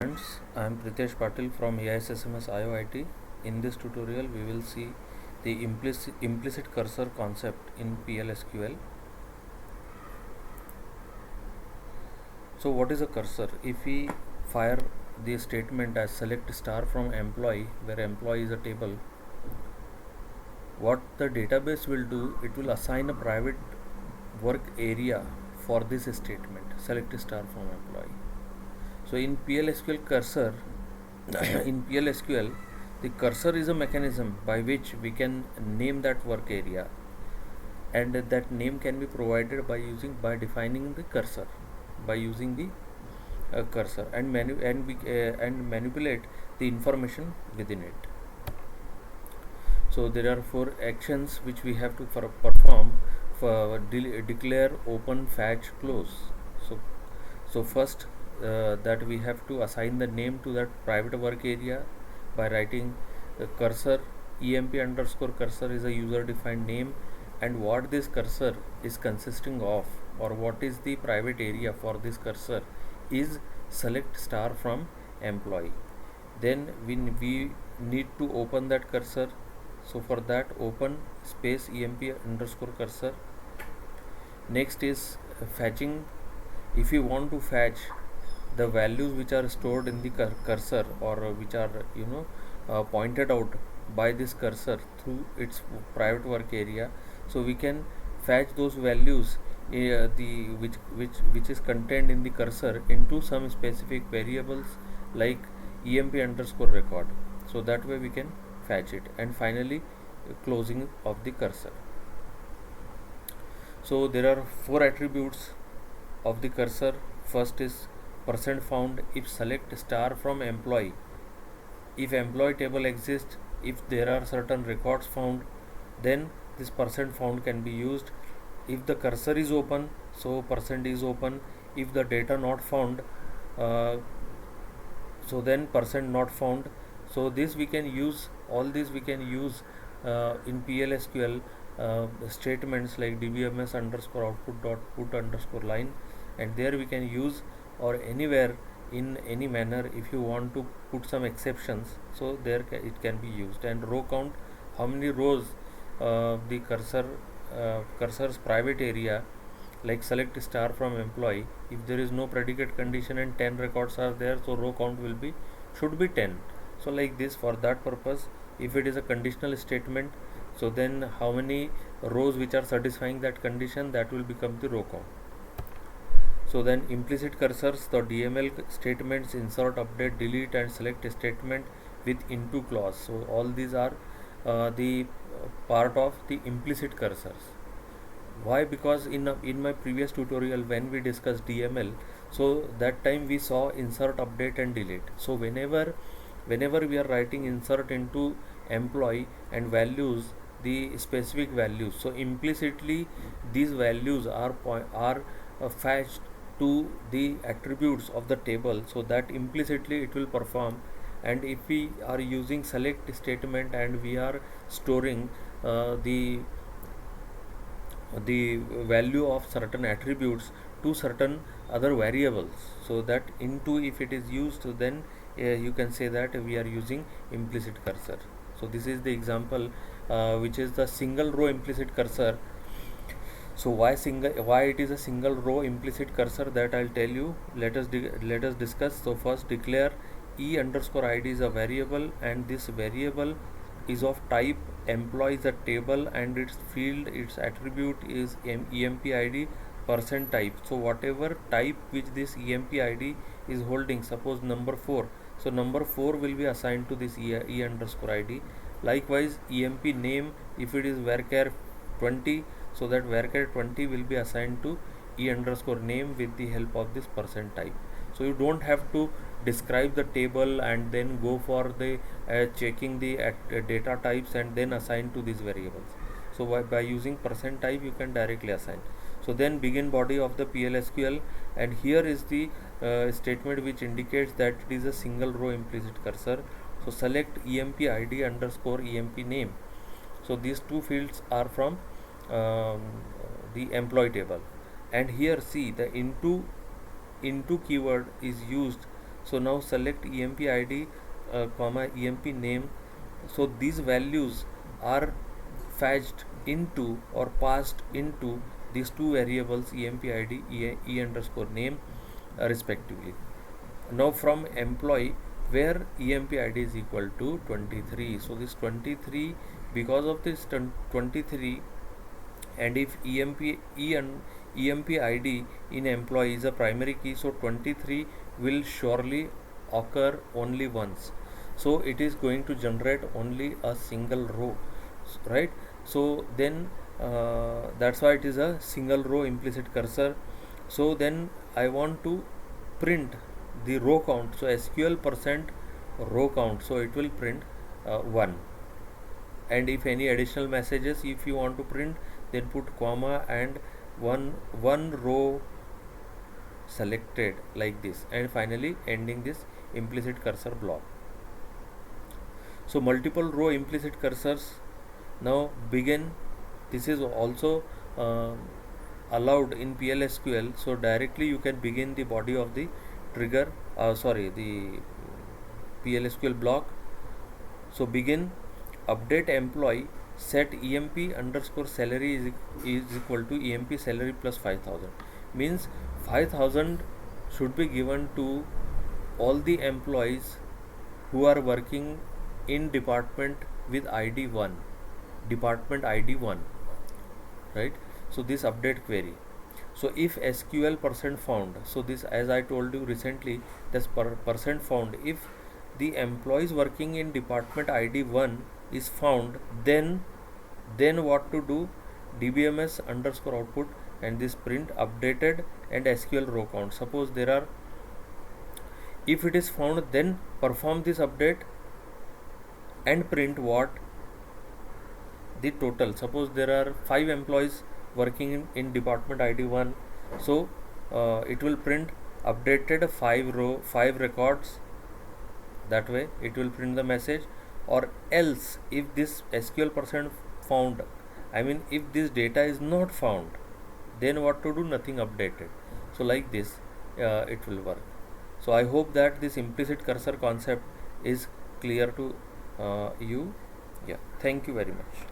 Friends, I am Pritesh Patil from AISSMS IOIT. In this tutorial, we will see the implicit cursor concept in PLSQL. So, what is a cursor? If we fire the statement as select star from employee, where employee is a table, what the database will do, it will assign a private work area for this statement, select star from employee. So in PLSQL cursor, in PLSQL, the cursor is a mechanism by which we can name that work area, and that name can be provided by defining the cursor, by using the cursor and manipulate the information within it. So there are four actions which we have to perform for declare, open, fetch, close. So first, that we have to assign the name to that private work area by writing cursor. Emp underscore cursor is a user defined name, and what this cursor is consisting of, or what is the private area for this cursor, is select star from employee. Then we need to open that cursor. So for that, open space emp underscore cursor. Next is fetching. If you want to fetch the values which are stored in the cursor, or which are pointed out by this cursor through its private work area, so we can fetch those values which is contained in the cursor into some specific variables like emp underscore record. So that way we can fetch it. And finally, closing of the cursor. So there are four attributes of the cursor. First is %found if select star from employee. If employee table exists, if there are certain records found, then this %found can be used. If the cursor is open, so % is open. If the data not found, so then % not found. So this we can use, all this we can use in PLSQL statements like dbms underscore output dot put underscore line, and there we can use, or anywhere in any manner if you want to put some exceptions, so there it can be used. And row count, how many rows the cursor's private area, like select star from employee, if there is no predicate condition and 10 records are there, so row count should be 10. So like this, for that purpose, if it is a conditional statement, so then how many rows which are satisfying that condition, that will become the row count. So then implicit cursors, the DML statements, insert, update, delete and select statement with into clause. So all these are the part of the implicit cursors. Why? Because in my previous tutorial when we discussed DML, so that time we saw insert, update and delete. So whenever we are writing insert into employee and values, the specific values, so implicitly these values are fetched to the attributes of the table, so that implicitly it will perform. And if we are using select statement and we are storing the value of certain attributes to certain other variables, so that into, if it is used, then you can say that we are using implicit cursor. So this is the example which is the single row implicit cursor. So why it is a single row implicit cursor, that I'll tell you. Let us discuss. So first, declare e underscore id is a variable, and this variable is of type employee is a table, and its field, its attribute is emp id % type. So whatever type which this emp id is holding, suppose number 4, so number 4 will be assigned to this e underscore id. Likewise, emp name, if it is varchar 20, so that varchar 20 will be assigned to e underscore name with the help of this % type. So you don't have to describe the table and then go for the checking the data types and then assign to these variables. So by using % type you can directly assign. So then begin body of the PLSQL, and here is the statement which indicates that it is a single row implicit cursor. So select emp id underscore emp name. So these two fields are from the employee table, and here see the into keyword is used. So now select emp id comma emp name. So these values are fetched into or passed into these two variables emp id e underscore name respectively. Now from employee, where emp id is equal to 23, so this 23, because of this 23, and if emp id in employee is a primary key, so 23 will surely occur only once, so it is going to generate only a single row, right? So then that's why it is a single row implicit cursor. So then I want to print the row count, so sql percent row count, so it will print 1. And if any additional messages if you want to print, then put comma and one row selected like this, and finally ending this implicit cursor block. So multiple row implicit cursors now begin. This is also allowed in PLSQL, so directly you can begin the body of the trigger, the PLSQL block. So begin update employee, set emp underscore salary is equal to emp salary plus 5000, means 5000 should be given to all the employees who are working in department with id 1, department id 1, right? So this update query. So if sql percent found, so this, as I told you recently, this percent found, if the employees working in department id 1 is found, then what to do, dbms underscore output and this print updated and sql row count. Suppose there are, if it is found, then perform this update and print what, the total. Suppose there are 5 employees working in department id 1, so it will print updated 5 records, that way it will print the message. Or else if this sql percent found, I mean if this data is not found, then what to do, nothing updated. So like this it will work. So I hope that this implicit cursor concept is clear to you. Yeah, thank you very much.